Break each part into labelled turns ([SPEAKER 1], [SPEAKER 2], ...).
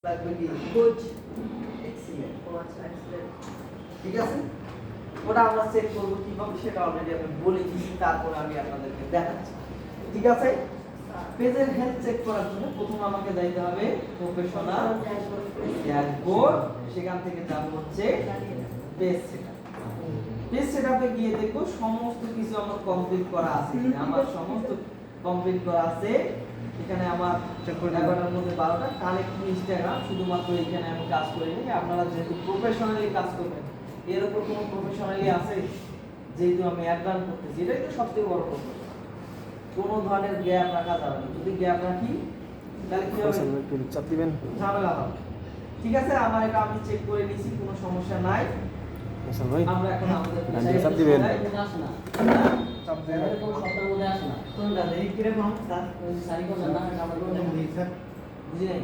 [SPEAKER 1] লাগবে কি good excellent ঠিক আছে ওটা আমরা চেক করব কিভাবে সেটা অলরেডি আমি বলে দিয়েছি তারপর আমি আপনাদেরকে দেখাচ্ছি ঠিক আছে পেজের হেলথ চেক করার জন্য প্রথম আমাকে যাইতে হবে প্রফেশনাল ড্যাশবোর্ড সেখান থেকে যাব হচ্ছে পেজ সেটআপ পেজ সেটআপে গিয়ে দেখব সমস্ত কিছু আমার কমপ্লিট করা আছে কিনা আমার সমস্ত কমপ্লিট করা আছে এখানে আমার 11টার মধ্যে 12টা কানেক্ট ইনস্টাগ্রাম শুধুমাত্র এখানে আমি কাজ করিনি আপনারা যেহেতু প্রফেশনালি কাজ করবেন এর উপর কোনো প্রফেশনালি আছে যেহেতু আমি অ্যাডভান করতেছি এটাই তো সবচেয়ে বড় কথা কোনো ধরনের গ্যাপ রাখা যাবে না যদি গ্যাপ রাখি তাহলে কি হবে
[SPEAKER 2] একটু চাপ দিবেন
[SPEAKER 1] ঝামেলা হবে ঠিক আছে আমার এটা আমি চেক করে নিয়েছি কোনো সমস্যা নাই
[SPEAKER 2] হাসান ভাই
[SPEAKER 1] আমরা এখন আমাদের
[SPEAKER 2] চাপ দিবেন
[SPEAKER 1] আসে না
[SPEAKER 2] চাপ দিবেন
[SPEAKER 3] কোনো সপ্তাহের মধ্যে আসে না
[SPEAKER 1] কোনটা দেরি করে কোন স্যার
[SPEAKER 3] সারি করছেন না আমরা করে
[SPEAKER 1] বুঝি নাই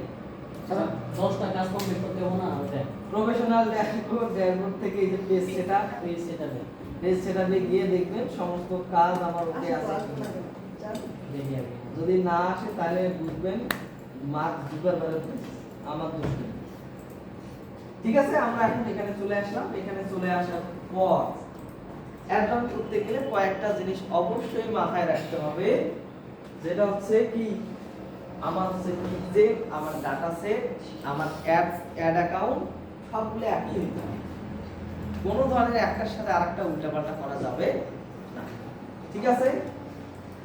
[SPEAKER 3] 10টা কাজ কমপ্লিট করতে হবে না ওটা
[SPEAKER 1] প্রফেশনাল ড্যাশবোর্ড থেকে এই যে পেজ সেটআপ
[SPEAKER 3] পেজ সেটাতে
[SPEAKER 1] পেজ সেটআপে গিয়ে দেখবেন সমস্ত কাজ আমার ওকে আছে
[SPEAKER 3] দেখি আমি
[SPEAKER 1] যদি না আসে তাহলে বুঝবেন মার্ক দুবার বেরো আমার দোষ নেই ঠিক আছে আমরা এখন এখানে চলে আসলাম এখানে চলে আসার পর অ্যাডভান্স করতে গেলে কয়েকটা জিনিস অবশ্যই মাথায় রাখতে হবে যেটা হচ্ছে কি আমার হচ্ছে যে আমার ডাটা সেট আমার অ্যাড অ্যাকাউন্ট সবগুলো একই হইতে হবে কোনো ধরনের একটার সাথে আরেকটা উল্টাপাল্টা করা যাবে না ঠিক আছে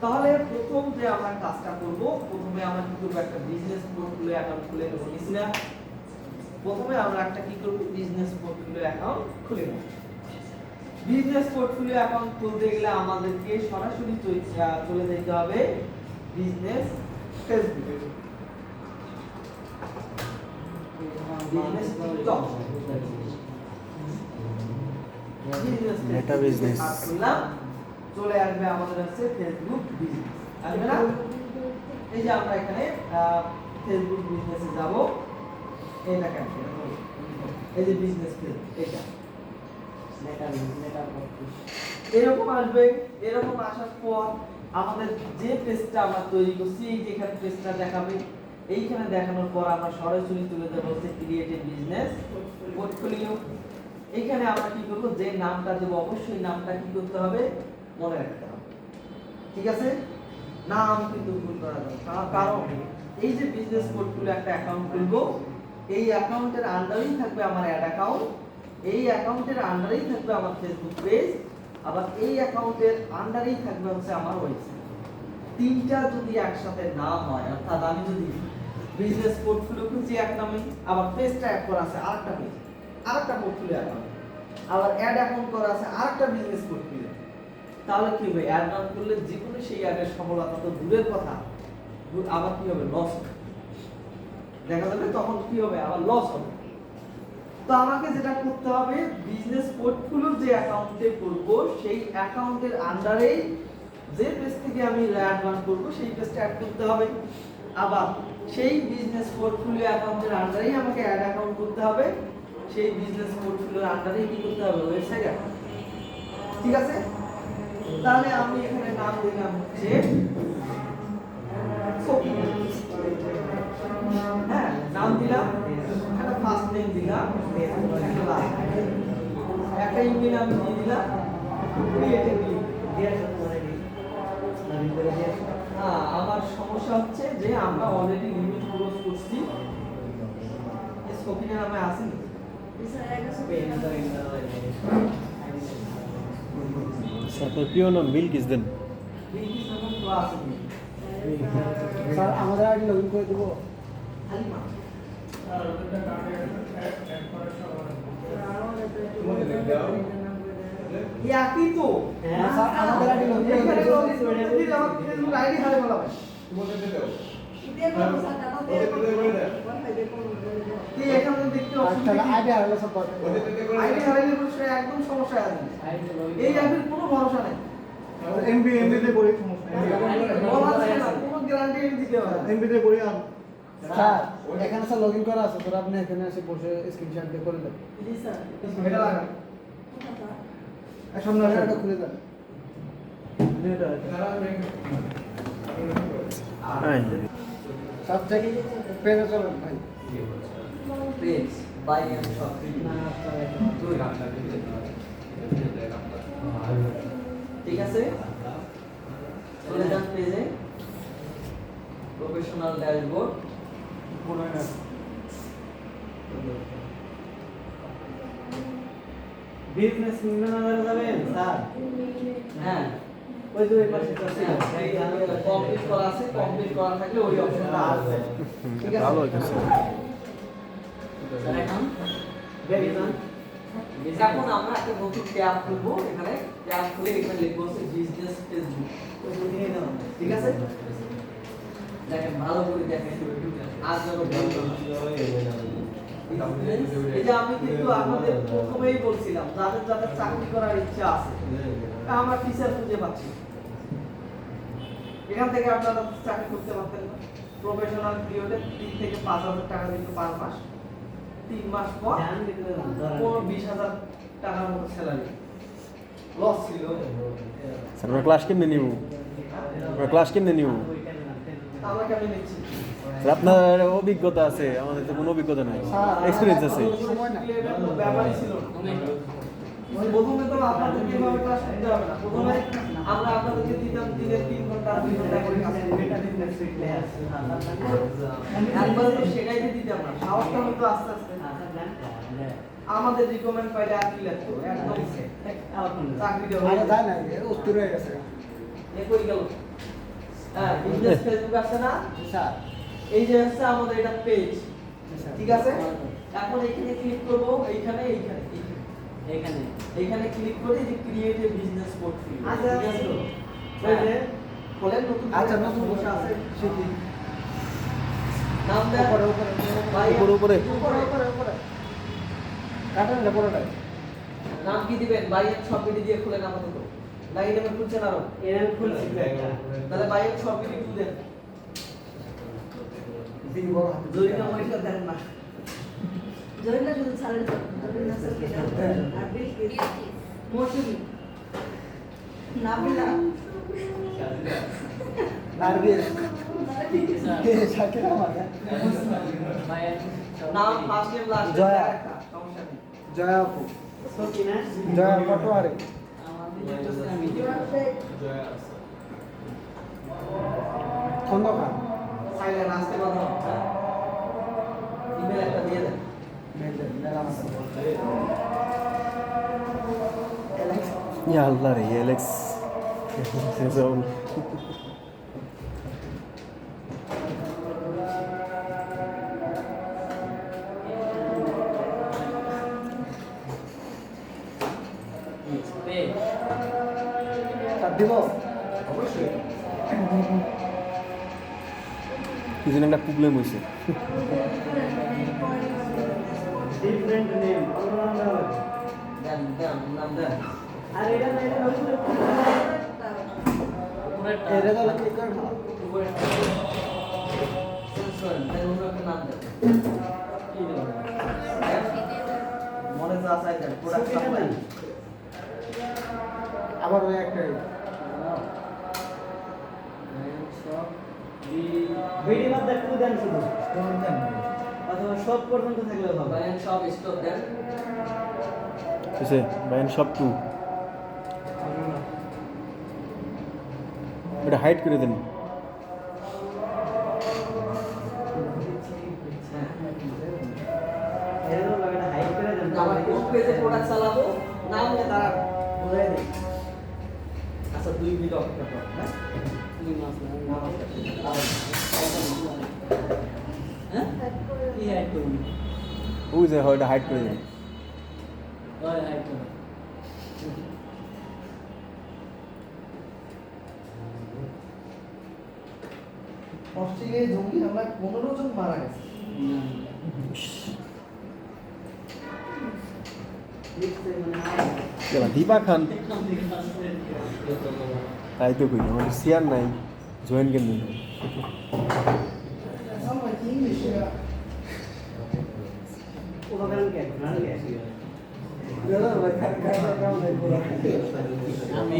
[SPEAKER 1] তাহলে প্রথম যে আমরা কাজটা করব প্রথমে আমরা কি করব একটা বিজনেস পোর্টফোলিও অ্যাকাউন্ট খুলে নেব নিছিনা প্রথমে আমরা একটা কি করব বিজনেস পোর্টফোলিও অ্যাকাউন্ট খুলে নেব বিজনেস পোর্টফোলিও অ্যাকাউন্ট খুলতে গেলে আমাদেরকে সরাসরি চলে যেতে হবে বিজনেস ফেসবুক বিজনেস টিকটক
[SPEAKER 2] মেটা বিজনেস
[SPEAKER 1] খুললাম চলে আসবে আমাদের হচ্ছে ফেসবুক বিজনেস আসবে না এই যে আমরা এখানে ফেসবুক বিজনেসে যাব এটা কেন এই যে বিজনেস পেজ এটা এরকম আসবে এরকম আসার পর আমাদের যে পেজটা আমরা তৈরি করছি এই যে এখানে পেজটা দেখাবে এইখানে দেখানোর পর আমরা সরাসরি চলে যাব হচ্ছে ক্রিয়েটিভ বিজনেস পোর্টফোলিও এইখানে আমরা কি করব যে নামটা দেব অবশ্যই নামটা কি করতে হবে মনে রাখতে হবে ঠিক আছে নাম কিন্তু ভুল করা যাবে না কারণ এই যে বিজনেস পোর্টফোলিও একটা অ্যাকাউন্ট খুলবো এই অ্যাকাউন্টের আন্ডারেই থাকবে আমার অ্যাড অ্যাকাউন্ট এই অ্যাকাউন্টের আন্ডারেই থাকবে আমার ফেসবুক পেজ আবার এই অ্যাকাউন্টের আন্ডারেই থাকবে হচ্ছে আমার ওয়েবসাইট তিনটা যদি একসাথে না হয় অর্থাৎ আমি যদি বিজনেস পোর্টফোলিও খুঁজি এক নামে আবার পেজটা অ্যাড করা আছে আরেকটা পেজ আরেকটা পোর্টফোলিও অ্যাকাউন্ট আবার অ্যাড অ্যাকাউন্ট করা আছে আরেকটা বিজনেস পোর্টফোলিও তাহলে কি হবে অ্যাড রান করলে যে কোনো সেই অ্যাডের সফলতা তো দূরের কথা আবার কি হবে লস দেখা যাবে তখন কি হবে আবার লস হবে তো আমাকে যেটা করতে হবে বিজনেস পোর্টফোলিও যে অ্যাকাউন্টে করব সেই অ্যাকাউন্টের আন্ডারেই যে পেজ থেকে আমি অ্যাড রান করব সেই পেজটা অ্যাড করতে হবে আবার সেই বিজনেস পোর্টফোলিও অ্যাকাউন্টের আন্ডারেই আমাকে অ্যাড অ্যাকাউন্ট করতে হবে সেই বিজনেস পোর্টফোলিওর আন্ডারেই কি করতে হবে ওয়েবসাইট ঠিক আছে তাহলে আমি এখানে নাম দিলাম হচ্ছে হ্যাঁ নাম দিলাম একটা ফার্স্ট নেম দিলাম একটা ইমেল আমি দিয়ে দিলাম ক্রিয়েটিভ আমার সমস্যা হচ্ছে যে আমরা অলরেডি লিমিট ক্লোজ করছি স্কোপিনের নামে আসেনি
[SPEAKER 2] আপনার প্রিয় নাম বিলকিস দেন
[SPEAKER 4] স্যার আমাদের আইডি লগইন করে দেবো
[SPEAKER 1] একই তো
[SPEAKER 4] স্যার আমাদের আইডি লগইন করে দেবো
[SPEAKER 1] ফেসবুক আইডি হারে বলাবে তুই এখানে দেখতে
[SPEAKER 4] তাহলে আইডি হারালে সব কথা
[SPEAKER 1] আইডি হারাইলে বসে একদম সমস্যা আছে এই অ্যাপের কোনো ভরসা নেই
[SPEAKER 4] এমবি তে করি সমস্যা
[SPEAKER 1] বলা যায় না কোনো গ্যারান্টি দিতে হবে
[SPEAKER 4] এমবি তে করি আর স্যার এখানে স্যার লগইন করা আছে তোরা আপনি এখানে এসে বসে স্ক্রিনশট দিয়ে করে দেন
[SPEAKER 1] জি স্যার এটা লাগা
[SPEAKER 4] সামনে এটা খুলে দেন এটা
[SPEAKER 2] হ্যাঁ
[SPEAKER 4] সব থেকে পেজে চলুন ভাই
[SPEAKER 1] পেজ বাই এন্ড শপ ঠিক আছে চলে যান পেজে প্রফেশনাল ড্যাশবোর্ড
[SPEAKER 4] বিজনেস ম্যানেজার যাবেন স্যার
[SPEAKER 1] হ্যাঁ
[SPEAKER 4] ওই দুই পাশে তো আছে
[SPEAKER 1] কমপ্লিট করা আছে কমপ্লিট করা থাকলে ওই অপশনটা আসবে ঠিক আছে
[SPEAKER 2] ভালো হইতেছে
[SPEAKER 3] স্যার এখন
[SPEAKER 1] এখন আমরা একটা নতুন ট্যাব খুলবো এখানে ট্যাব খুলে এখানে লিখবো হচ্ছে বিজনেস ফেসবুক ঠিক আছে দেখেন ভালো করে দেখেন আজ যেন এই যে আমি কিন্তু আপনাদের প্রথমেই বলছিলাম যাদের যাদের চাকরি করার ইচ্ছা আছে আমরা টিচার খুঁজে পাচ্ছি না। এখান থেকে আপনারা চাকরি করতে পারতেন না প্রফেশনাল পিরিয়ডে 3 থেকে 5,000 টাকা দিতে পার মাস 3 মাস পর 20,000 টাকার মতো স্যালারি লস ছিল
[SPEAKER 2] স্যার আমরা ক্লাস কেমনে নিব আমরা ক্লাস কেমনে নিব
[SPEAKER 1] আমরা কেমন নিচ্ছি
[SPEAKER 2] স্যার আপনার অভিজ্ঞতা আছে আমাদের তো কোনো অভিজ্ঞতা নাই এক্সপিরিয়েন্স আছে
[SPEAKER 1] ব্যাপারই ছিল না প্রথমে তো আপনাদের কিভাবে ক্লাস করতে হবে না প্রথমে আমরা আপনাদেরকে দিতাম দিনের 3 ঘন্টা 2 ঘন্টা করে কাজ একবার তো শেখাইতে দিতাম না সাহসটা হয়তো আস্তে আস্তে আমাদের রিকমেন্ড পাইলে আর কি লাগতো একদম চাকরিটা হয়ে
[SPEAKER 4] আরে যায় না অস্থির হয়ে গেছে
[SPEAKER 1] কই গেল হ্যাঁ বিজনেস ফেসবুক আছে না
[SPEAKER 4] স্যার
[SPEAKER 1] এই যে হচ্ছে আমাদের এটা পেজ
[SPEAKER 4] স্যার
[SPEAKER 1] ঠিক আছে এখন এখানে ক্লিক করব এইখানে
[SPEAKER 3] এখানে
[SPEAKER 1] এইখানে ক্লিক করে যে ক্রিয়েট এ বিজনেস পোর্টফোলিও
[SPEAKER 4] আচ্ছা,
[SPEAKER 1] ঠিক আছে তো
[SPEAKER 4] ওই যে
[SPEAKER 1] খোলেন নতুন
[SPEAKER 4] আচ্ছা নতুন বসে আছে সেটি
[SPEAKER 1] নাম দেন
[SPEAKER 4] উপরে উপরে
[SPEAKER 1] ভাই,
[SPEAKER 2] উপরে।
[SPEAKER 4] উপরে কাটেন না পুরোটাই
[SPEAKER 1] নাম কি দিবেন বাই এন্ড শপ বিডি দিয়ে খুলেন আপাতত নাকি নামে খুলছেন আরো
[SPEAKER 4] এর খুলছি
[SPEAKER 1] তাহলে বাই এন্ড শপ বিডি খুলেন
[SPEAKER 4] দিন বড় হাতে
[SPEAKER 1] জরিনা পয়সা দেন না
[SPEAKER 5] জরিনা শুধু ছাড়েন জরিনা স্যার আর বিল কি মৌসুমি নাবিলা
[SPEAKER 4] নারবিল
[SPEAKER 3] স্যার
[SPEAKER 4] শাকিরা মাগা
[SPEAKER 3] ভাইয়ের
[SPEAKER 1] নাম first name last name
[SPEAKER 4] Joya.
[SPEAKER 1] সমস্যা নেই
[SPEAKER 4] জয়া আপু জয়া পটোয়ারি খন্দকার
[SPEAKER 1] সাইলেন্ট আসতে কথা ইমেল একটা দিয়ে দেন
[SPEAKER 4] মেলা
[SPEAKER 2] ইয়া আল্লাহ রে এলেক্স সেজন
[SPEAKER 3] পেজ
[SPEAKER 4] তার দিব
[SPEAKER 1] অবশ্যই
[SPEAKER 2] কি যেন একটা প্রবলেম হয়েছে
[SPEAKER 4] ডিফারেন্ট নেম
[SPEAKER 1] দেন দেন নাম দেন
[SPEAKER 4] আর এটা না এটা হলো
[SPEAKER 3] উপরেরটা
[SPEAKER 4] এটা তো ক্লিক করে না
[SPEAKER 1] উপরে চেঞ্জ করেন দেন অন্য একটা নাম দেন
[SPEAKER 3] কি দেবো
[SPEAKER 1] মনে যা চাই দেন প্রোডাক্ট সাপ্লাই
[SPEAKER 4] আবার ওই একটাই ভিডিও বাদ একটু দেন শুধু দেন অথবা সব পর্যন্ত থাকলে হবে
[SPEAKER 1] বাই এন্ড শপ স্টক দেন
[SPEAKER 2] কিসে বাইন সব টু এটা হাইড করে দেন
[SPEAKER 4] এরকম লাগে না হাইড করে দেন
[SPEAKER 1] আমরা কোন পেজে প্রোডাক্ট চালাবো নাম নিয়ে তারা বোঝাই দেয় আচ্ছা 2 মিনিট অপেক্ষা করুন হ্যাঁ
[SPEAKER 3] 2 মাস না
[SPEAKER 1] হ্যাঁ
[SPEAKER 3] কি হাইড করুন
[SPEAKER 2] ওই যে হয় এটা হাইড করে দেন
[SPEAKER 3] ওই হাইড করুন
[SPEAKER 1] অস্ট্রেলিয়ায় জঙ্গি হামলায় 15 জন মারা গেছে
[SPEAKER 2] এবার দীপা খান তাই তো কই আমাদের সিয়ার নাই জয়েন কেন নেই
[SPEAKER 4] উদাহরণ কে গান কে
[SPEAKER 3] আমি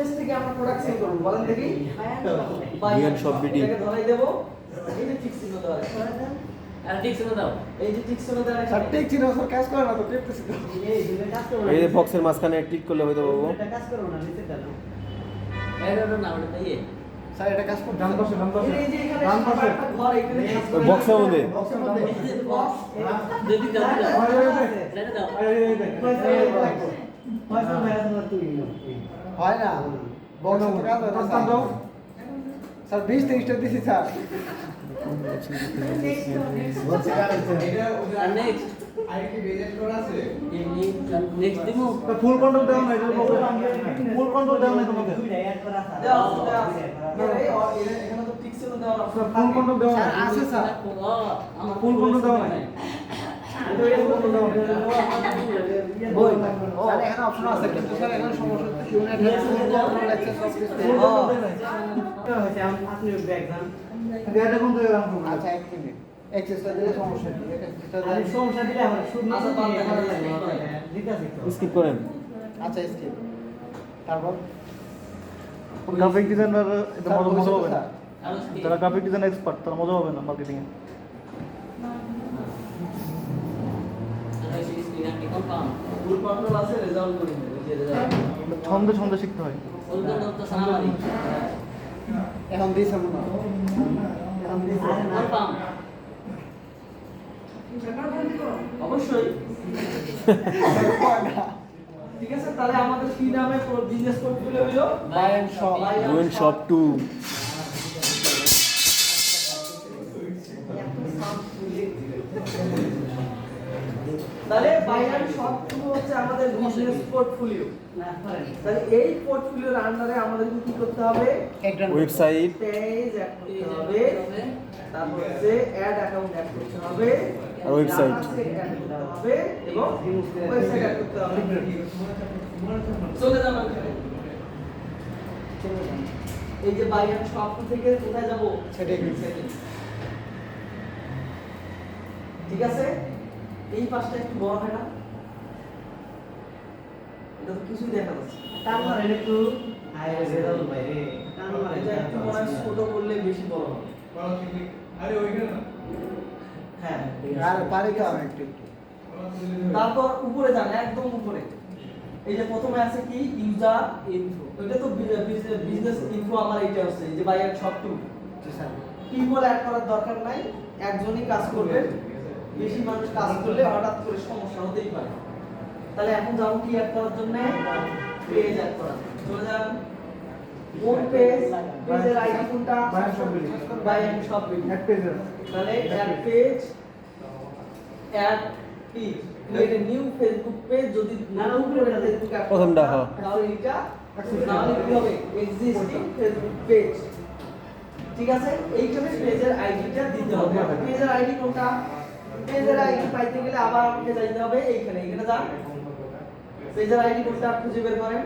[SPEAKER 1] পেজ থেকে আমরা প্রোডাক্ট সেল করব বলেন দেখি
[SPEAKER 2] বিয়ান শপ বিডি।
[SPEAKER 1] এটাকে ধরাই দেব এই যে ঠিক চিহ্ন দেওয়া আছে
[SPEAKER 3] আর ঠিক ছিল দাও
[SPEAKER 1] এই যে ঠিক চিহ্ন দেওয়া
[SPEAKER 4] স্যার
[SPEAKER 1] আছে
[SPEAKER 4] ঠিক ছিল স্যার কাজ করে না তো টিপতেছি তো
[SPEAKER 2] এই যে বক্সের মাঝখানে ক্লিক করলে হয়তো পাবো।
[SPEAKER 3] এরর না ওটা ইয়ে
[SPEAKER 4] স্যার এটা কাজ করতে
[SPEAKER 1] এই যে এখানে সাদা একটা ঘর এখানে
[SPEAKER 2] ওই বক্সের মধ্যে
[SPEAKER 1] বক্স
[SPEAKER 3] যদি দাও দাও এটা দাও
[SPEAKER 4] হয় না বক্স তো কাজ হয় না স্যার। স্যার 20-30টা দিছি স্যার
[SPEAKER 3] আর নেক্সট এমনি নেক্সট দিমু
[SPEAKER 6] ফুল কন্ট্রোল দেওয়া নাই ফুল কন্ট্রোল দেওয়া নাই তোমাকে
[SPEAKER 1] দেওয়া আছে এখানে তো ঠিক চিহ্ন দেওয়া আছে
[SPEAKER 6] ফুল কন্ট্রোল দেওয়া
[SPEAKER 4] স্যার
[SPEAKER 6] নাই
[SPEAKER 4] আছে স্যার
[SPEAKER 3] আমার
[SPEAKER 6] ফুল কন্ট্রোল দেওয়া নাই
[SPEAKER 4] বই স্যার এখানে অপশন আছে কিন্তু স্যার এখানে সমস্যা হচ্ছে unite health full control access of system
[SPEAKER 6] এটা কোন জায়গায় রান করব
[SPEAKER 4] আচ্ছা এক মিনিট অ্যাক্সেসটা দিলে সমস্যা কি অ্যাক্সেসটা দেন
[SPEAKER 1] আচ্ছা বাদ দেখা লাগবে
[SPEAKER 2] স্কিপ করেন।
[SPEAKER 4] আচ্ছা স্কিপ তারপর
[SPEAKER 6] গ্রাফিক ডিজাইনার এটা
[SPEAKER 4] স্যার,
[SPEAKER 6] মজা হবে না
[SPEAKER 3] আর
[SPEAKER 6] যারা গ্রাফিক ডিজাইন এক্সপার্ট তারা মজা হবে না মার্কেটিং এ
[SPEAKER 3] কনফার্ম
[SPEAKER 1] ফুল কন্ট্রোল আছে রেজাল্ট করি না এই যে রেজাল্ট
[SPEAKER 6] ছন্দে ছন্দে শিখতে হয়
[SPEAKER 3] ওলদন তো সানামারি
[SPEAKER 4] এখন দিছে মনে হয় এখন দিছে
[SPEAKER 3] কনফার্ম
[SPEAKER 1] অবশ্যই ঠিক আছে তাহলে আমাদের কি নামে বিজনেস পোর্টফোলিও হলো
[SPEAKER 4] বাই এন্ড শপ
[SPEAKER 2] রুইন শপ 2
[SPEAKER 1] তাহলে বাই এন্ড শপ টু হচ্ছে আমাদের বিজনেস পোর্টফোলিও তাহলে এই পোর্টফোলিওর আন্ডারে আমাদের কি করতে হবে
[SPEAKER 4] একটা
[SPEAKER 2] ওয়েবসাইট
[SPEAKER 1] পেজ অ্যাড করতে হবে তারপর হচ্ছে অ্যাড অ্যাকাউন্ট অ্যাড করতে হবে
[SPEAKER 2] আর ওয়েবসাইট।
[SPEAKER 1] ডাটা সেট অ্যাড করতে হবে এবং ওয়েবসাইট অ্যাড করতে হবে চলে যান ওখানে এই যে বাই এন্ড শপ থেকে কোথায় যাব
[SPEAKER 4] Setting।
[SPEAKER 1] ঠিক আছে এই পাশটা একটু বড় হয় না এটা তো কিছুই দেখা যাচ্ছে এটা একটু মনে হয় ছোট করলে বেশি বড় হবে হ্যাঁ
[SPEAKER 4] আর পারি তো আমি একটু
[SPEAKER 1] তারপর উপরে যান একদম উপরে এই যে প্রথমে আছে কি ইউজার
[SPEAKER 3] ইনফো
[SPEAKER 1] এটা তো বিজনেস ইনফো আমার এটা আছে এই যে বাই এন্ড শপ টু
[SPEAKER 4] জি স্যার
[SPEAKER 1] পিপল অ্যাড করার দরকার নাই একজনই কাজ করবে বেশি মানুষ কাজ করলে হঠাৎ করে সমস্যা হতেই পারে তাহলে এখন যাবো কি অ্যাড করার জন্য পেজ অ্যাড করা চলে যান কোন পেজ পেজের আইডি কোনটা
[SPEAKER 6] Buy and shop building।
[SPEAKER 1] Buy and shop building
[SPEAKER 6] এক পেজে
[SPEAKER 1] তাহলে add page add page create a new Facebook page যদি না উপরে ফেসবুক অ্যাড
[SPEAKER 2] প্রথমটা, হ্যাঁ।
[SPEAKER 1] তাহলে এটা তাহলে কি হবে এক্সিস্টিং ফেসবুক পেজ ঠিক আছে এইখানে পেজের আইডিটা দিতে হবে পেজের আইডি কোনটা পেজের আইডি পাইতে গেলে আবার আমাকে যাইতে হবে এইখানে এখানে যান পেজের আইডি কোনটা খুঁজে বের করেন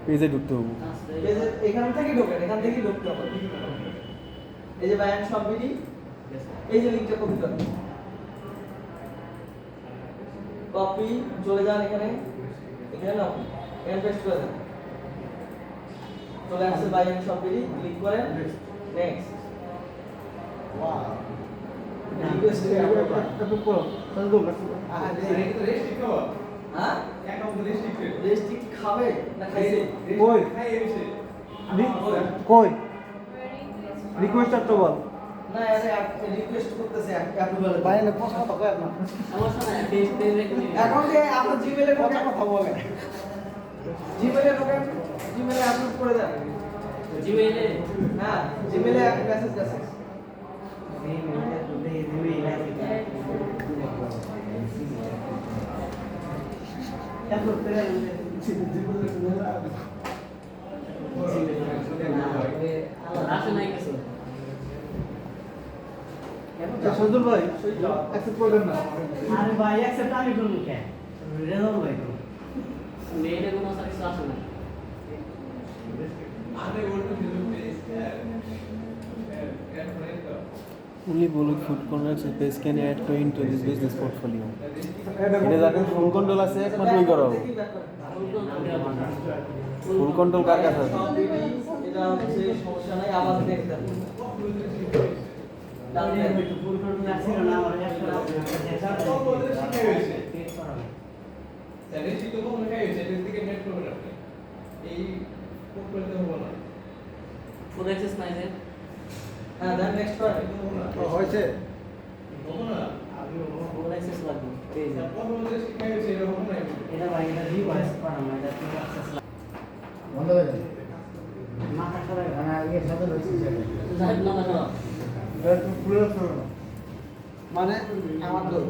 [SPEAKER 2] পেজে ঢুকতে হবে।
[SPEAKER 1] পেজের এখান থেকে ঢোকেন এখান থেকেই ঢুকতে হবে এই যে বায়ান সব বিডি এই যে লিংকটা কপি করেন কপি চলে যান এখানে এখানে নাও এখানে পেস্ট করে দেন চলে আসছে বায়ান সব বিডি ক্লিক করেন নেক্সট
[SPEAKER 4] ওয়াও
[SPEAKER 1] রিকোয়েস্ট করে আপনারা
[SPEAKER 6] এত করো তাহলে তো
[SPEAKER 1] হ্যাঁ রেস্টিক খাবে না খাইছে
[SPEAKER 6] কই কই রিকোয়েস্ট একটা বল
[SPEAKER 1] না আরে রিকোয়েস্ট করতেছে অ্যাপ্রুভাল
[SPEAKER 4] বাইরে পোস্ট কথা কয় না
[SPEAKER 3] সমস্যা নাই পেজ পেজ রেখে
[SPEAKER 1] এখন যে আপনার জিমেইলে
[SPEAKER 4] কথা কথা বলে
[SPEAKER 1] জিমেইলে ঢোকেন জিমেইলে আপলোড করে দেন
[SPEAKER 3] জিমেইলে
[SPEAKER 1] হ্যাঁ জিমেইলে এক মেসেজ আছে
[SPEAKER 3] আসে নাই কিছু
[SPEAKER 6] সজল ভাই অ্যাকসেপ্ট করবেন না
[SPEAKER 7] আরে ভাই অ্যাকসেপ্ট আমি করব কেন রেজাল্ট ভাই করব
[SPEAKER 3] মেইলে কোনো সার্ভিস আসে না
[SPEAKER 2] Only Bollywood food corners page can add to into this business portfolio. এটা যাদের ফুল কন্ট্রোল আছে একমাত্র ওই করা হবে।
[SPEAKER 1] দেখি ব্যাপার
[SPEAKER 3] ফুল কন্ট্রোল
[SPEAKER 2] ফুল কন্ট্রোল কার কাছে আছে?
[SPEAKER 1] সব বিডি এটা হচ্ছে সমস্যা নাই, আবার দেখতে হবে। ডান দেন।
[SPEAKER 7] ফুল কন্ট্রোল আসছিল না আমার একটা
[SPEAKER 3] ফুল অ্যাক্সেস নাই যে
[SPEAKER 1] হ্যাঁ দেন নেক্সট করেন।
[SPEAKER 4] হয়েছে
[SPEAKER 3] ফুল অ্যাক্সেস লাগবে পেজে
[SPEAKER 7] এটা ভাই এটা রিভাইস করা না এটা ফুল অ্যাক্সেস
[SPEAKER 4] বন্ধ হয়ে যাবে
[SPEAKER 7] মাথা খারাপ
[SPEAKER 4] হ্যাঁ ইয়ে সাথে হয়েছে
[SPEAKER 3] সাহেব না না
[SPEAKER 4] মানে আমার দোষ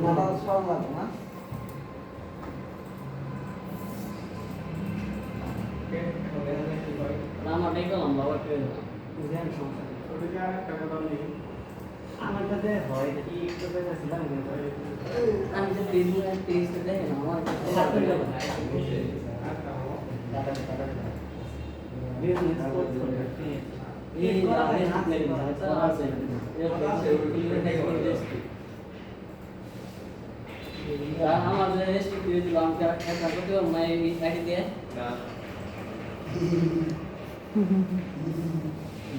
[SPEAKER 4] মাথা সরল লাগবে না
[SPEAKER 3] আমারটাই তো লম্বা বাট
[SPEAKER 7] বুঝেন সমস্যা আমারটাতে হয় কি একটু পেয়েছিলাম
[SPEAKER 3] আমি যে পেজটা দেখেন আমার
[SPEAKER 7] বিজনেস করতে
[SPEAKER 3] এই আমাদের হাত মেরে আছে আমার যে রেস্ট দিয়ে দিলাম একটা করতে মাই রাখি দিয়ে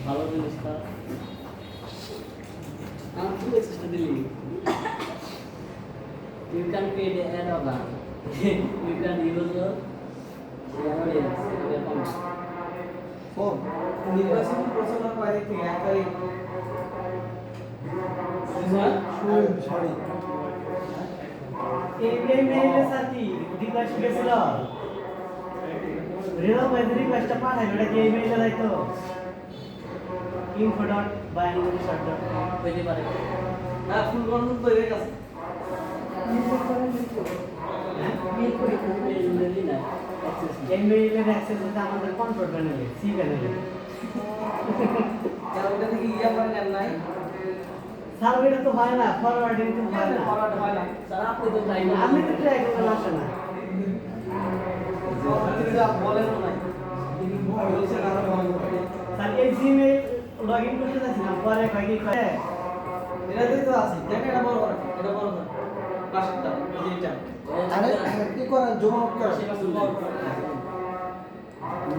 [SPEAKER 3] ভালো জিনিসটা আমার ফুল এক্সেসটা দিলি you can create an ad of that you can use the account
[SPEAKER 4] phone
[SPEAKER 1] নির্বাচন প্রচারণার বাইরে থেকে একবারে
[SPEAKER 4] সরি
[SPEAKER 7] এই মেইলের সাথে রিকোয়েস্ট গেছিল রেজা ভাই রিকোয়েস্টটা পাঠাই ওটা কি এই মেইলে যাইতো info.bangladesh.com
[SPEAKER 3] হইতে পারে
[SPEAKER 1] হ্যাঁ ফুল কন্ট্রোল তো এর কাছে
[SPEAKER 7] এই মেইলের অ্যাক্সেস হচ্ছে আমাদের কন্ট্রোল প্যানেলে সি প্যানেলে
[SPEAKER 1] কারণ ওটা থেকে ইয়া করে নেন নাই
[SPEAKER 7] সার্ভেটা তো হয় না ফরওয়ার্ডিং তো হয় না
[SPEAKER 1] ফরওয়ার্ড হয় না।
[SPEAKER 3] স্যার আপনি তো তাই
[SPEAKER 7] আমি তো ট্রাই করতে আসে না
[SPEAKER 1] বলেনও নাই বলছেন আরো ভয় করতে।
[SPEAKER 7] স্যার এই জিমেইল লগ ইন করতে যাচ্ছিলাম পরে ভাই কি করে
[SPEAKER 1] এটাতেই তো আছে দেখেন এটা বড় করেন এটা বড় করেন পাশেরটা এই যে
[SPEAKER 4] আরে কি করেন জুম আউট করেন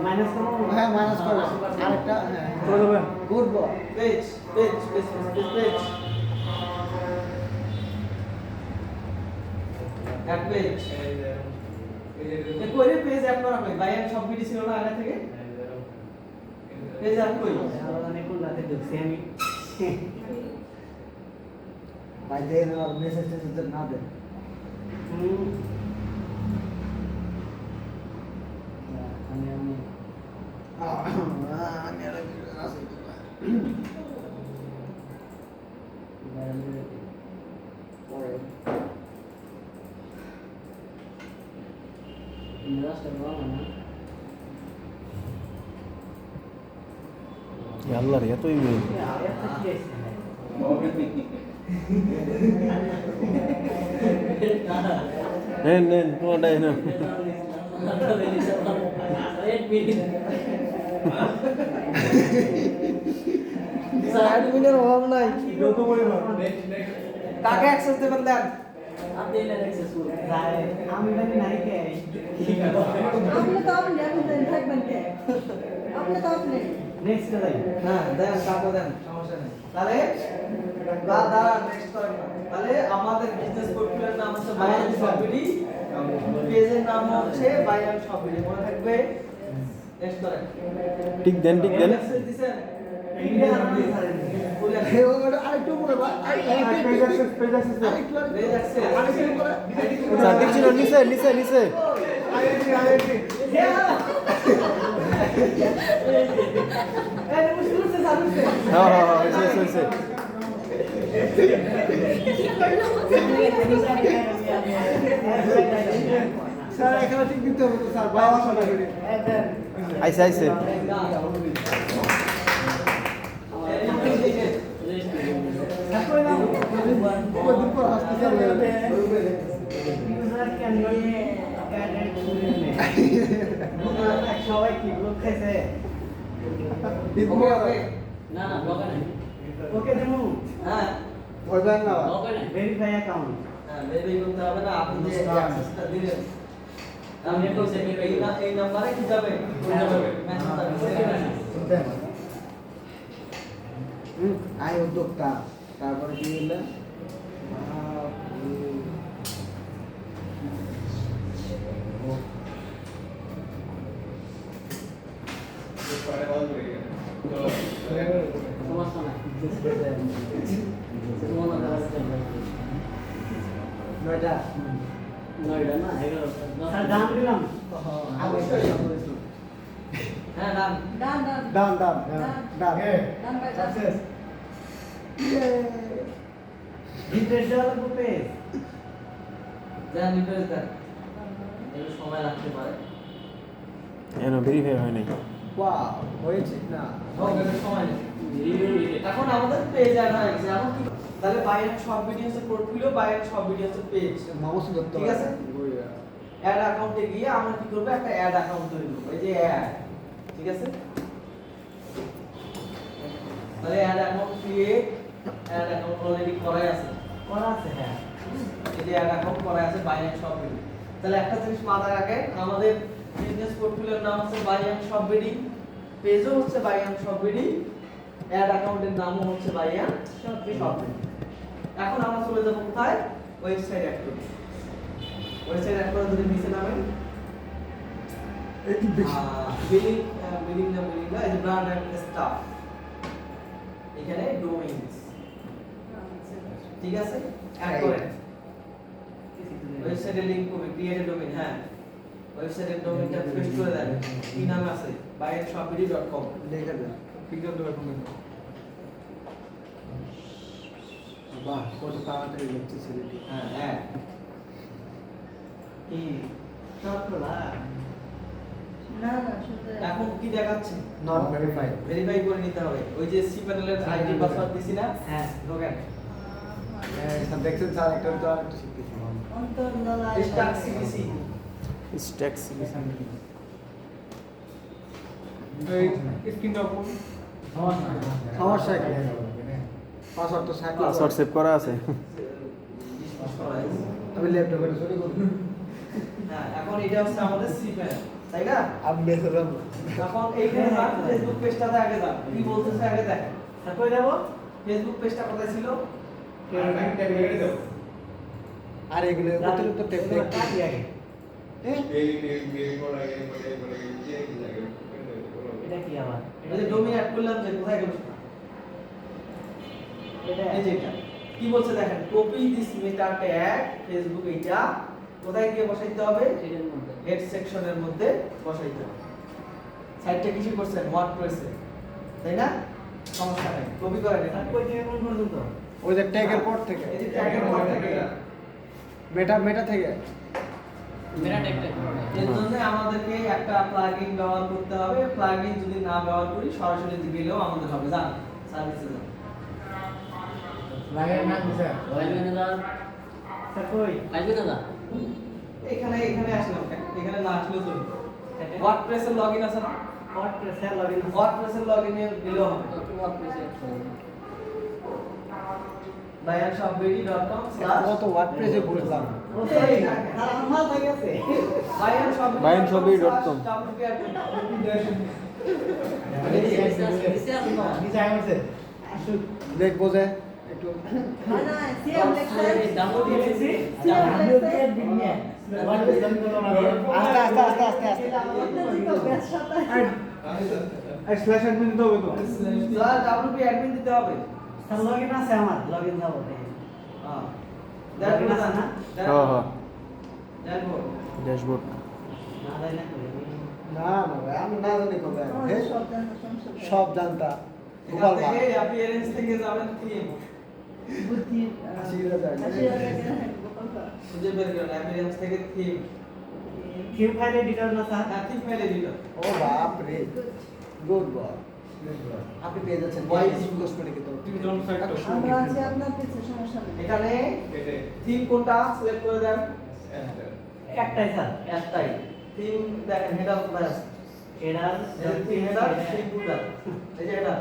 [SPEAKER 7] মাইনাস করবো
[SPEAKER 4] হ্যাঁ মাইনাস করেন আরেকটা হ্যাঁ
[SPEAKER 6] চলে যাবেন
[SPEAKER 4] good boy
[SPEAKER 1] page page page page page এক পেজ এ কইরে পেজ অ্যাড করা কই ভাই আমি সব ভিডিও ছিল না আগে থেকে পেজ অ্যাড কই
[SPEAKER 7] আমি কোন রাতে ঢুকছি আমি
[SPEAKER 4] ভাই দেন আর মেসেজ টেসেজ না দেন
[SPEAKER 3] আমি
[SPEAKER 4] আমি আর আছে পরে
[SPEAKER 2] আল্লাহ রে এত ইমেল
[SPEAKER 7] একটা কি আছে
[SPEAKER 2] নেন নেন তোমারটাই না
[SPEAKER 1] অ্যাডমিনের অভাব নাই
[SPEAKER 6] যত পরিমাণ
[SPEAKER 1] কাকে অ্যাক্সেস দেবেন দেন
[SPEAKER 3] আপনি এটা সাকসেসফুল
[SPEAKER 7] আমি জানি নাই কে
[SPEAKER 5] আপনি তো আপনি এখন দেন থাকবেন কে আপনি তো আপনি
[SPEAKER 7] নেক্সট যাই
[SPEAKER 1] হ্যাঁ দেন কাকে দেন সমস্যা নেই তাহলে দাঁড়া নেক্সট করেন না। তাহলে আমাদের বিজনেস পোর্টফোলিওর নাম হচ্ছে বাই অ্যান্ড শপবিডি পেজের নাম হচ্ছে বাই অ্যান্ড শপবিডি মনে থাকবে নেক্সট করেন
[SPEAKER 2] টিক দেন টিক দেন
[SPEAKER 1] অ্যাক্সেস দিবেন
[SPEAKER 4] আরেকটু উপরে
[SPEAKER 6] পেজ অ্যাক্সেস পেজ অ্যাক্সেস
[SPEAKER 4] আরেকটু
[SPEAKER 1] পেজ অ্যাক্সেস
[SPEAKER 4] আরেকটু উপরে
[SPEAKER 2] স্যার টিক ছিল নিচে নিচে নিচে
[SPEAKER 6] আইআইটি আইআইটি
[SPEAKER 2] হ্যাঁ হ্যাঁ হ্যাঁ হয়েছে হয়েছে
[SPEAKER 4] স্যার এখানে ঠিক দিতে হবে তো স্যার বাবা সবাই
[SPEAKER 2] আইসে আইসে
[SPEAKER 4] দুপুর হাসতে sir
[SPEAKER 7] user can not added to সবাই কি ব্লক খাইছে
[SPEAKER 3] না না ব্লকে নাই
[SPEAKER 7] ওকে দেবো
[SPEAKER 1] হ্যাঁ
[SPEAKER 4] বলবেন না
[SPEAKER 3] ব্লকে নাই
[SPEAKER 7] ভেরিফাই অ্যাকাউন্ট
[SPEAKER 1] হ্যাঁ ভেরিফাই করতে হবে না আপনি যে অ্যাক্সেসটা দিলেন আমি বলছি এই নাম্বারে কি যাবে মেসেজ যাবে
[SPEAKER 4] আয় উদ্যোক্তা তারপরে কি বললেন
[SPEAKER 3] সমস্যা নাই মনে করার জন্য
[SPEAKER 4] নয়টা
[SPEAKER 3] নয়টা না 11টা
[SPEAKER 7] স্যার দাম দিলাম
[SPEAKER 1] হ্যাঁ নাম
[SPEAKER 5] ডান ডান
[SPEAKER 4] ডান ডান ডান
[SPEAKER 5] ডান বাই ডান
[SPEAKER 7] রিফ্রেশ দেওয়া লাগবে পেজ
[SPEAKER 1] দেন রিফ্রেশ দেন একটু সময় লাগতে পারে
[SPEAKER 2] এনো ভেরিফাই হয় নাই
[SPEAKER 4] ওয়াও হয়েছে না
[SPEAKER 1] সময় নেই এখন আমাদের পেজ অ্যাড হয়ে গেছে এখন কি তাহলে বাইরের সব ভিডিওস এর পোর্টফোলিও বাইরের সব ভিডিওস এর পেজ
[SPEAKER 4] মাউস ধরতে
[SPEAKER 1] ঠিক আছে অ্যাড অ্যাকাউন্টে গিয়ে আমরা কি করব একটা অ্যাড অ্যাকাউন্ট তৈরি করব এই যে অ্যাড ঠিক আছে তাহলে add account create add account already করাই আছে
[SPEAKER 7] করা আছে হ্যাঁ
[SPEAKER 1] এই যে অ্যাড অ্যাকাউন্ট করা আছে বাইরের সব ভিডিও তাহলে একটা জিনিস মাথায় রাখেন আমাদের বিজনেস পোর্টফোলিওর নাম হচ্ছে বাইয়ান সব ভিডিও পেজও হচ্ছে বাইয়ান সব ভিডিও অ্যাড অ্যাকাউন্টের নামও হচ্ছে বাইয়ান সব ভিডিও এখন আমরা চলে যাব কোথায় ওয়েবসাইট অ্যাড করতে ওয়েবসাইট অ্যাড করে যদি নিচে নামেন
[SPEAKER 4] একটু বেশি
[SPEAKER 1] বিলিং না এই যে ব্র্যান্ড এন্ড স্টাফ এখানে ডোমেইনস ঠিক আছে অ্যাড করেন ওয়েবসাইটের লিংক করবে ক্রিয়েট এ ডোমেইন হ্যাঁ ওয়েবসাইটের ডোমেইনটা পেস্ট করে দেন কি নাম আছে buyandshopvideo.com
[SPEAKER 4] দেখে দেন পিকআপ দেওয়ার কমেন্ট বাহ কত তাড়াতাড়ি লিখছে ছেলেটি
[SPEAKER 1] হ্যাঁ অ্যাড
[SPEAKER 7] কি সব খোলা
[SPEAKER 5] না না শুধু
[SPEAKER 1] এখন কি দেখাচ্ছে
[SPEAKER 4] নট ভেরিফাইড
[SPEAKER 1] ভেরিফাই করে নিতে হবে ওই যে সি প্যানেলের আইডি পাসওয়ার্ড দিছি না
[SPEAKER 7] হ্যাঁ
[SPEAKER 1] ঢোকেন
[SPEAKER 4] স্যার দেখছেন স্যার একটা তো আর একটু শিখতেছি
[SPEAKER 5] অন্তর্দলা
[SPEAKER 1] স্টাক সিবিসি
[SPEAKER 2] স্ট্যাক্স
[SPEAKER 4] সমস্যা কি পাসওয়ার্ড তো সাইড
[SPEAKER 2] পাসওয়ার্ড সেভ করা আছে
[SPEAKER 4] আমি ল্যাপটপে চলে করব
[SPEAKER 1] হ্যাঁ এখন এটা হচ্ছে আমাদের সি প্যানেল তাই না
[SPEAKER 4] আমি বেসলাম
[SPEAKER 1] এখন এইখানে যান ফেসবুক পেজটাতে আগে যান কি বলতেছে আগে দেখেন
[SPEAKER 7] স্যার কই যাব
[SPEAKER 1] ফেসবুক পেজটা কোথায় ছিল
[SPEAKER 4] আর এগুলো অতিরিক্ত টেপ
[SPEAKER 7] কাটি আগে এটা কি আবার
[SPEAKER 1] এই যে ডোমেইন অ্যাড করলাম যে কোথায় গেল
[SPEAKER 7] এটা
[SPEAKER 1] এই যে এটা কি বলছে দেখেন copy this meta tag Facebook এইটা কোথায় গিয়ে বসাইতে হবে
[SPEAKER 3] এটার মধ্যে
[SPEAKER 1] হেড সেকশনের মধ্যে বসাইতে হবে সাইটটা কিছু করছেন ওয়ার্ডপ্রেসে তাই না সমস্যা নাই কপি করেন
[SPEAKER 7] স্যার
[SPEAKER 1] এটা
[SPEAKER 7] কই থেকে কোন পর্যন্ত
[SPEAKER 4] ওই যে ট্যাগের পর থেকে
[SPEAKER 1] এই যে ট্যাগের পর থেকে
[SPEAKER 4] মেটা থেকে
[SPEAKER 3] মেরা ট্যাগটা
[SPEAKER 1] এর জন্য আমাদেরকে একটা প্লাগইন ব্যবহার করতে হবে প্লাগইন যদি না ব্যবহার করি সরাসরি গেলেও আমাদের হবে জান সার্ভিসে যান
[SPEAKER 7] লাগে না স্যার
[SPEAKER 3] লাইভ ম্যানেজার
[SPEAKER 7] স্যার কই
[SPEAKER 3] লাইভ ম্যানেজার
[SPEAKER 1] এখানে আসলাম এখানে না আসলেও চলবে ওয়ার্ডপ্রেসের লগইন আছে না
[SPEAKER 7] ওয়ার্ডপ্রেস স্যার লগইন
[SPEAKER 1] ওয়ার্ডপ্রেসের লগইনে দিলেও হবে bayanshopbedi.com
[SPEAKER 4] কত ওয়ার্ডপ্রেসে বুঝলাম
[SPEAKER 7] আর আমার হয়ে গেছে
[SPEAKER 2] bayanshopbedi.com
[SPEAKER 7] ডিজাইন আছে
[SPEAKER 4] দেখবো যে একটু
[SPEAKER 5] না না সিএম লেখায়
[SPEAKER 3] ডাউনলোড
[SPEAKER 7] দিয়েছি
[SPEAKER 5] সিএম
[SPEAKER 7] ভিডিও দিয়ে
[SPEAKER 5] লেখায়
[SPEAKER 7] দিনে ওয়ার্ডপ্রেস আমি করলাম
[SPEAKER 4] আস্তে
[SPEAKER 5] অত্যধিক ব্যস্ততা
[SPEAKER 6] স্ল্যাশ অ্যাডমিন দিতে হবে তো
[SPEAKER 1] WP অ্যাডমিন দিতে হবে
[SPEAKER 7] স্যার লগইন আছে আমার লগইন যাব
[SPEAKER 1] হ্যাঁ দেখো না
[SPEAKER 2] হ্যাঁ হ্যাঁ
[SPEAKER 1] দেখো
[SPEAKER 2] ড্যাশবোর্ড
[SPEAKER 7] না যাই না কই
[SPEAKER 4] না না ভাই, আমি না জানি কবে
[SPEAKER 5] আমাদের সব জানা সমস্যা
[SPEAKER 4] সব জানতা
[SPEAKER 1] এখান
[SPEAKER 4] গোপাল
[SPEAKER 1] থেকে অ্যাপিয়ারেন্স থেকে যাবেন থিম
[SPEAKER 5] বুদ্ধি
[SPEAKER 4] 80,000
[SPEAKER 1] খুঁজে বের করেন অ্যাপিয়ারেন্স থেকে থিম
[SPEAKER 7] কিউ ফাইল এডিটর না স্যার
[SPEAKER 1] হ্যাঁ থিম ফাইল এডিটর
[SPEAKER 4] ও বাপ রে গুড বয় আপনি পেয়ে যাচ্ছেন
[SPEAKER 1] Wise
[SPEAKER 4] কসমেটিক তো
[SPEAKER 6] তুমি জন সাইট
[SPEAKER 5] আমরা আছি আপনার পিছে সমস্যা নেই
[SPEAKER 1] এখানে থিম কোনটা সিলেক্ট করে দেন
[SPEAKER 7] একটাই স্যার
[SPEAKER 1] একটাই থিম দেখেন হেডার কোথায় আছে
[SPEAKER 7] এডার
[SPEAKER 1] থিম হেডার থিম ফুটার এই যে এটা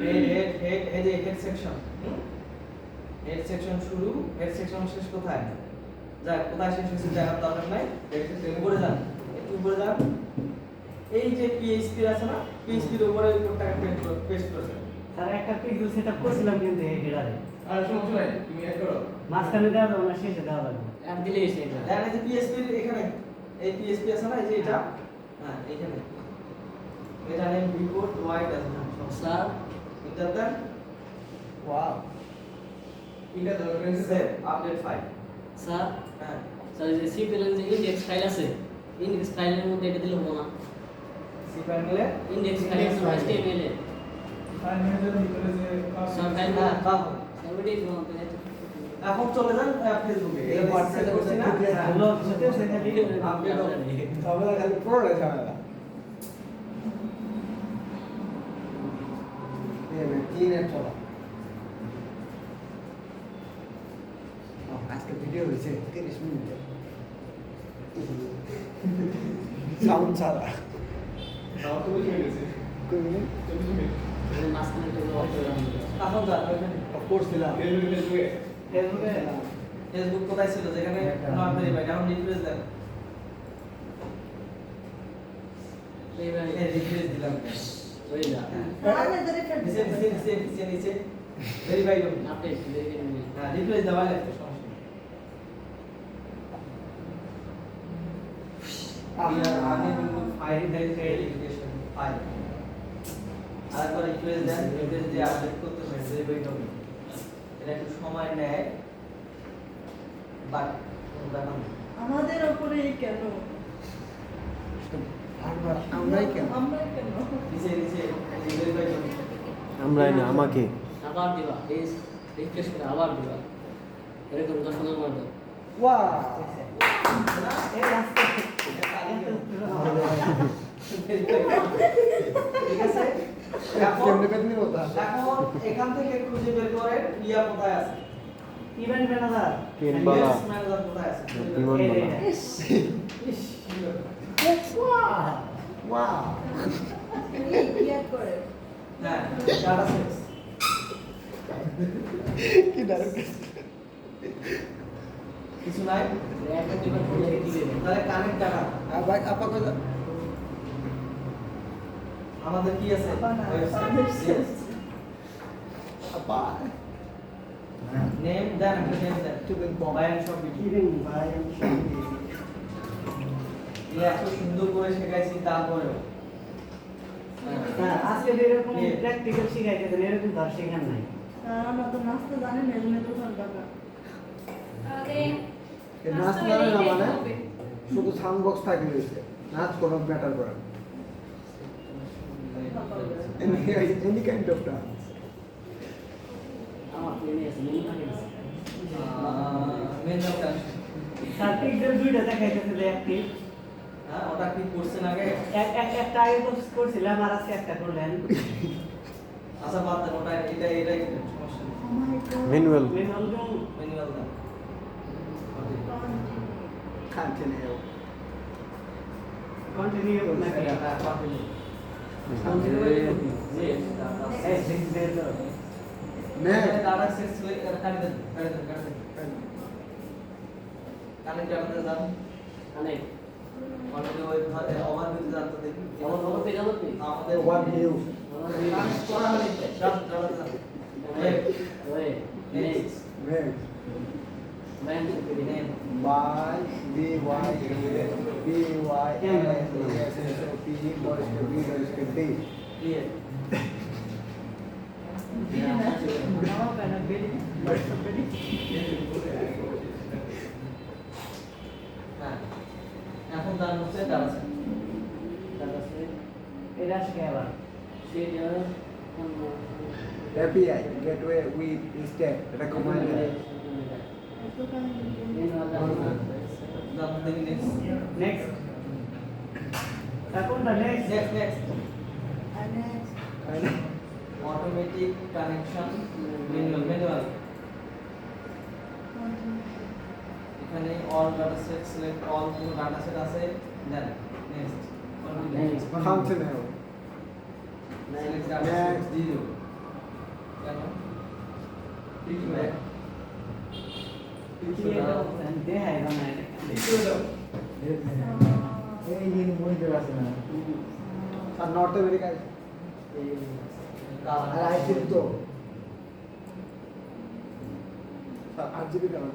[SPEAKER 1] এই যে হেড সেকশন, হেড সেকশন শুরু, হেড সেকশন শেষ কোথায়? যাক, কোথায় শেষ হয়েছে দেখার দরকার নাই, উপরে যান, একটু উপরে যান। এই যে পিএইচপি আছে না, পিএইচপির উপরে কোডটাকে পেস্ট করেছেন।
[SPEAKER 7] স্যার একটা পিক্সেল সেটআপ করছিলাম কিন্তু এই হেডারে
[SPEAKER 1] আর সমস্যা নাই, তুমি অ্যাড করো।
[SPEAKER 7] মাঝখানে দেওয়া যাবে না, শেষে দেওয়া লাগবে।
[SPEAKER 3] আর দিলেই সেটা
[SPEAKER 1] দেখেন এই যে পিএইচপির এখানে, এই পিএইচপি আছে না, এই যে এটা, হ্যাঁ এইখানে, এটা নেম রিপোর্ট হোয়াইট আছে না,
[SPEAKER 3] স্যার
[SPEAKER 1] এটা দেন। ওয়াও, এটা ধরবেন সেভ আপডেট ফাইল।
[SPEAKER 3] স্যার
[SPEAKER 1] হ্যাঁ,
[SPEAKER 3] স্যার এই যে সি প্যানেল যে ইন্ডেক্স ফাইল আছে, ইন্ডেক্স ফাইলের মধ্যে এটা দিলে হবে না।
[SPEAKER 1] সি প্যানেলে
[SPEAKER 3] ইন্ডেক্স ফাইল আছে HTML এ
[SPEAKER 6] ফাইল ম্যানেজারের ভিতরে যে
[SPEAKER 3] স্যার ফাইল
[SPEAKER 1] হ্যাঁ পাবো।
[SPEAKER 3] স্যার ওইটাই তো আমাদের
[SPEAKER 1] এখন চলে যান ফেসবুকে, এই হোয়াটসঅ্যাপে করছি না,
[SPEAKER 7] হলো সেটা সেখানে
[SPEAKER 1] আপডেট হবে।
[SPEAKER 4] তবে খালি পড়ে ঝামেলা এই নেট চলা আজকে ভিডিও হয়েছে 30 মিনিটের সাউন্ড ছাড়া
[SPEAKER 6] তাও তো বুঝে গেছে
[SPEAKER 4] কই মিনিট
[SPEAKER 3] মাঝখানে তো অফ করে রাখতে হবে।
[SPEAKER 1] এখন যান ওইখানে।
[SPEAKER 4] করছিলাম
[SPEAKER 6] ফেসবুকে
[SPEAKER 1] ফেসবুক কোথায় ছিল যেখানে নট ভেরিফাইড, এখন রিফ্রেশ দেন।
[SPEAKER 3] এইবার
[SPEAKER 1] এই রিফ্রেশ দিলাম।
[SPEAKER 3] ওই যা
[SPEAKER 5] আপনি ধরে
[SPEAKER 1] নিচে নিচে নিচে নিচে নিচে ভেরিফাইড হবে।
[SPEAKER 3] আপডেট দেখে নিন।
[SPEAKER 1] হ্যাঁ রিফ্রেশ দেওয়া লাগবে, সমস্যা নেই। We are unable to find the verification file. আরেকবার রিফ্রেশ দেন, রিফ্রেশ দিয়ে আপডেট করতে হবে, ভেরিফাইড হবে। এটা একটু সময় নেয়, বাট ব্যাপার না।
[SPEAKER 5] আমাদের উপরেই কেন?
[SPEAKER 4] আমরাই কেন
[SPEAKER 5] আমরাই কেন?
[SPEAKER 1] নিচে নিচে ভেরিফাইড হবে।
[SPEAKER 2] আমরাই না, আমাকে।
[SPEAKER 3] আবার দিবা এই রিফ্রেশ করে আবার দিবা এরকম 10 নম্বর দাও।
[SPEAKER 4] ওয়াও
[SPEAKER 7] এই রাস্তা
[SPEAKER 1] ঠিক আছে, এখন
[SPEAKER 4] কেমনে পেতনি বলতা
[SPEAKER 1] এখন এখান থেকে খুঁজে বের করেন ইয়া কোথায় আছে,
[SPEAKER 7] ইভেন্ট ম্যানেজার
[SPEAKER 2] কেনবালা
[SPEAKER 1] ইউএস ম্যানেজার কোথায় আছে।
[SPEAKER 2] বিমানবালা
[SPEAKER 5] ইস,
[SPEAKER 4] ওয়াও
[SPEAKER 5] এই ক্লিয়ার করে।
[SPEAKER 1] হ্যাঁ, ডাটা সেটস।
[SPEAKER 4] কি দারুণ
[SPEAKER 1] কিছু নাই,
[SPEAKER 3] এখন দিবা খুলে কি দেবে
[SPEAKER 1] তাহলে কানেক্ট ডাটা
[SPEAKER 4] ভাই আপা কই
[SPEAKER 1] আমাদের কি আছে
[SPEAKER 5] বানা,
[SPEAKER 1] ওয়েবসাইট।
[SPEAKER 4] আপা
[SPEAKER 1] নেম দেন, একটা নেম দেন,
[SPEAKER 4] চুপেন বম
[SPEAKER 1] বায়ান সব বিটি।
[SPEAKER 7] ইভেন্ট ভাই আমি সব দিয়েছি।
[SPEAKER 1] এত সুন্দর করে শেখাইছি তারপরেও।
[SPEAKER 7] স্যার আজকে এরকম প্র্যাকটিক্যাল শিখাইতেছেন, এরকম ধর শেখান নাই।
[SPEAKER 5] আর আমরা তো নাচতে জানি না, এজন্য তো টাকা।
[SPEAKER 4] নাচ জানে না মানে শুধু সাউন্ড বক্স থাকি রয়েছে নাচ কোনো ম্যাটার করে এনি কাইন্ড অফ ডান্স
[SPEAKER 3] আমার প্লেনে আছে মেনু থাকে না
[SPEAKER 1] মেন কানেকশন।
[SPEAKER 7] স্যার পিক্সেল দুইটা দেখাইতেছে যে অ্যাক্টিভ।
[SPEAKER 1] হ্যাঁ, ওটা কি করছেন আগে?
[SPEAKER 7] একটা আগে করছিলাম আর আজকে একটা করলেন।
[SPEAKER 1] আচ্ছা বাদ দেন, ওটা এটাই সমস্যা নেই।
[SPEAKER 5] Oh my God.
[SPEAKER 2] Manual
[SPEAKER 7] manual
[SPEAKER 1] manual দেন।
[SPEAKER 4] খাচ্ছে নেই
[SPEAKER 7] কন্টিনিউ নাকি
[SPEAKER 1] হ্যাঁ, কন্টিনিউ।
[SPEAKER 7] এই সিক্সেল
[SPEAKER 4] নেক্সট
[SPEAKER 1] ডাটা সেটস কাটি দেন, কানেক্ট ডাটাতে যান।
[SPEAKER 3] অনেক
[SPEAKER 1] কন্টিনিউ ওভারভিউ যান তো দেখি।
[SPEAKER 3] আমার খবর পেয়ে যাবো তুমি
[SPEAKER 1] আমাদের
[SPEAKER 4] ওয়ান ভিউ
[SPEAKER 1] কানেক্ট করা হয়নি, যান ডাটাতে যান।
[SPEAKER 3] ওয়ে নেক্সট
[SPEAKER 4] নেক্সট
[SPEAKER 3] ব্যাংক থেকে
[SPEAKER 1] name
[SPEAKER 4] by B Y B Y S S O P বয়স কে বি বয়স কে ডি
[SPEAKER 1] ক্লিয়ার। হ্যাঁ, এখন তার হচ্ছে ডাটা সেট।
[SPEAKER 7] এটা আসে আবার
[SPEAKER 3] সেটা
[SPEAKER 4] API gateway with state recommended
[SPEAKER 1] যান দেখি নেক্সট।
[SPEAKER 7] নেক্সট কোনটা next
[SPEAKER 1] next
[SPEAKER 5] And next,
[SPEAKER 1] automatic connection manual. এখানে all data set select all কোন ডাটা সেট আছে then next
[SPEAKER 4] functional
[SPEAKER 1] select data set 0 কেন
[SPEAKER 7] দেখাই না
[SPEAKER 6] এই যে মনিটর আছে না
[SPEAKER 4] আর নর্থ আমেরিকায় আর আইসিল তো RGB কেন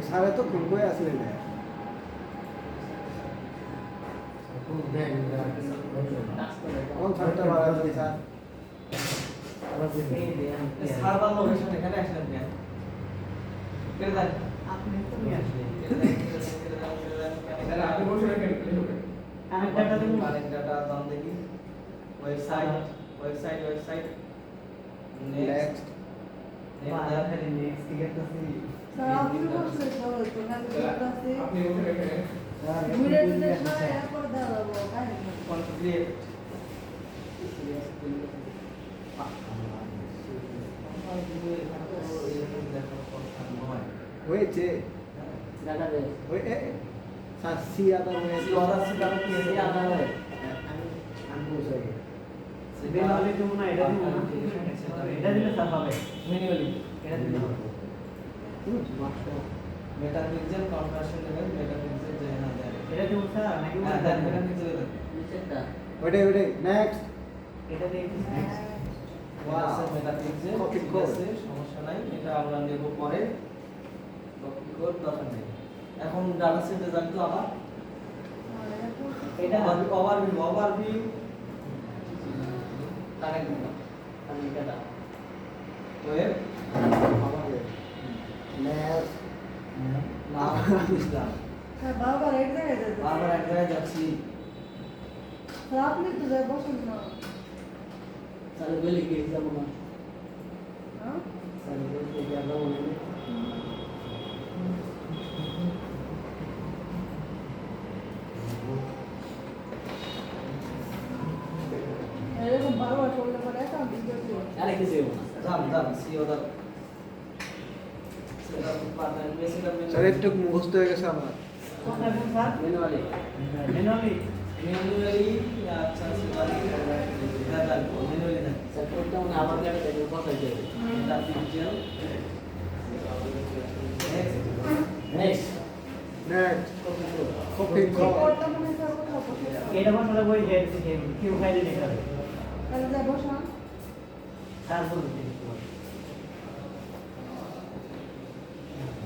[SPEAKER 4] সাড়ে তো খুব করে আসলে না কোন ছাড়টা বাড়া আছে স্যার
[SPEAKER 1] সার্ভার লোকেশন এখানে আসলেন কেন কেটে দেন
[SPEAKER 7] আপনি তো নিয়ে আসলেন
[SPEAKER 1] এখানে আপনি বসে রাখেন
[SPEAKER 7] কানেক্টরটা দিন
[SPEAKER 1] কারেন্ট ডাটা দাম দেখি ওয়েবসাইট
[SPEAKER 4] নেক্সট
[SPEAKER 7] খালি নেক্সট টিকেটটাছি
[SPEAKER 5] স্যার আপনি বসলে ভালো হতো না করতেছি
[SPEAKER 1] আপনি বসে রাখেন
[SPEAKER 5] ঘুরে ঘুরে সবাই একবার দাঁড়াবো কাহিনী
[SPEAKER 1] কনফিগার
[SPEAKER 4] হয়েছে
[SPEAKER 3] ডাটাবেস
[SPEAKER 4] ওই স্যার সি আদার হয়েছে আমি বুঝাই
[SPEAKER 7] বেনালি তো না এটা দিন না এটা দিলে স্যার হবে
[SPEAKER 1] ম্যানুয়ালি
[SPEAKER 7] এটা দিলে হবে
[SPEAKER 1] মেটা পিক্সেল কনভার্সন লেভেল মেটা পিক্সেল যে না যায়
[SPEAKER 7] এটা দিন স্যার নাকি
[SPEAKER 1] হ্যাঁ দেন মেটা পিক্সেল দেন
[SPEAKER 3] নিচেরটা
[SPEAKER 4] ওইটাই নেক্সট
[SPEAKER 7] এটা দিয়ে
[SPEAKER 1] ওয়াও মেটা পিক্সেল
[SPEAKER 4] Copy
[SPEAKER 1] ঠিক
[SPEAKER 4] code.
[SPEAKER 1] আছে সমস্যা নাই এটা আমরা নেব পরে কপি কোড দরকার নেই এখন ডাটা সেটে যান তো আবার
[SPEAKER 7] এটা
[SPEAKER 1] ওভারভিউ কানেক্ট
[SPEAKER 3] কানেক্টরটা
[SPEAKER 1] ওয়েব
[SPEAKER 4] আমাদের নেক্সট
[SPEAKER 1] নাম ইসলাম
[SPEAKER 5] স্যার বারবার এক জায়গায় যেতে
[SPEAKER 1] বারবার এক জায়গায় যাচ্ছি
[SPEAKER 5] স্যার আপনি তো যাই বসুন না
[SPEAKER 3] তাহলে বলি কি যাব না
[SPEAKER 5] হ্যাঁ
[SPEAKER 3] তাহলে বলি কি যাব না
[SPEAKER 5] এরকম বারবার করলে পরে অ্যাকাউন্ট দিতে
[SPEAKER 3] আরে কিছু হবে না
[SPEAKER 1] যান সিও দা সেটা পার্টনার বেসিক্যালি
[SPEAKER 4] স্যার একটু মুখস্থ হয়ে গেছে আমার
[SPEAKER 7] কোথায় কোন স্যার
[SPEAKER 3] ম্যানুয়ালি
[SPEAKER 7] বেনালি
[SPEAKER 1] ম্যানুয়ালি আচ্ছা সিওয়ালি দাদা ম্যানুয়ালি দেন
[SPEAKER 3] স্যার করতে মানে আবার কেটে দেব কথা যাবে
[SPEAKER 1] Meta pixel next
[SPEAKER 3] next
[SPEAKER 4] next copy code
[SPEAKER 5] কোডটা মনে হয় স্যার কোথাও বসে
[SPEAKER 7] এটা বসালে বই যে কিউ ফাইলে লেখা আছে
[SPEAKER 5] তাহলে যাই বসান
[SPEAKER 7] স্যার বলতে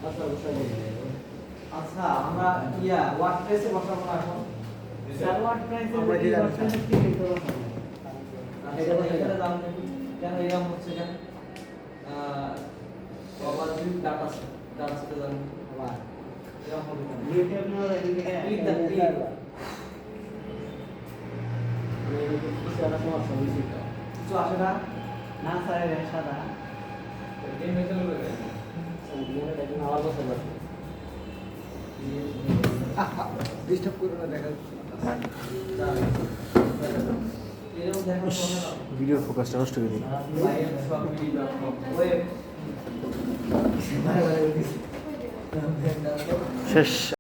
[SPEAKER 3] আচ্ছা বসা যাবে
[SPEAKER 1] আচ্ছা আমরা ওয়ার্ডপ্রেসে বসাবো না এখন
[SPEAKER 7] স্যার ওয়ার্ড প্রাইস
[SPEAKER 4] আমরা কি জানি, স্যার?
[SPEAKER 7] কি লিখতে হবে
[SPEAKER 1] আচ্ছা এখানে দাম দেখি কেন এরকম হচ্ছে কেন ওভারভিউ ডাটা সেটে যান
[SPEAKER 3] আবার
[SPEAKER 1] এরকম হবে কেন
[SPEAKER 7] লিখতে আপনারা এদিকে
[SPEAKER 1] ক্লিক দেন ক্লিক
[SPEAKER 3] মানে কিছু একটা সমস্যা হয়েছে তো
[SPEAKER 1] কিছু আসে না
[SPEAKER 7] না স্যার এর সাদা
[SPEAKER 3] আবার বসে যাবে
[SPEAKER 4] ডিস্টার্ব করো না দেখা
[SPEAKER 1] এরকম দেখার পর না
[SPEAKER 2] ভিডিও ফোকাসটা নষ্ট করে দিই
[SPEAKER 1] ওয়েব
[SPEAKER 2] শেষ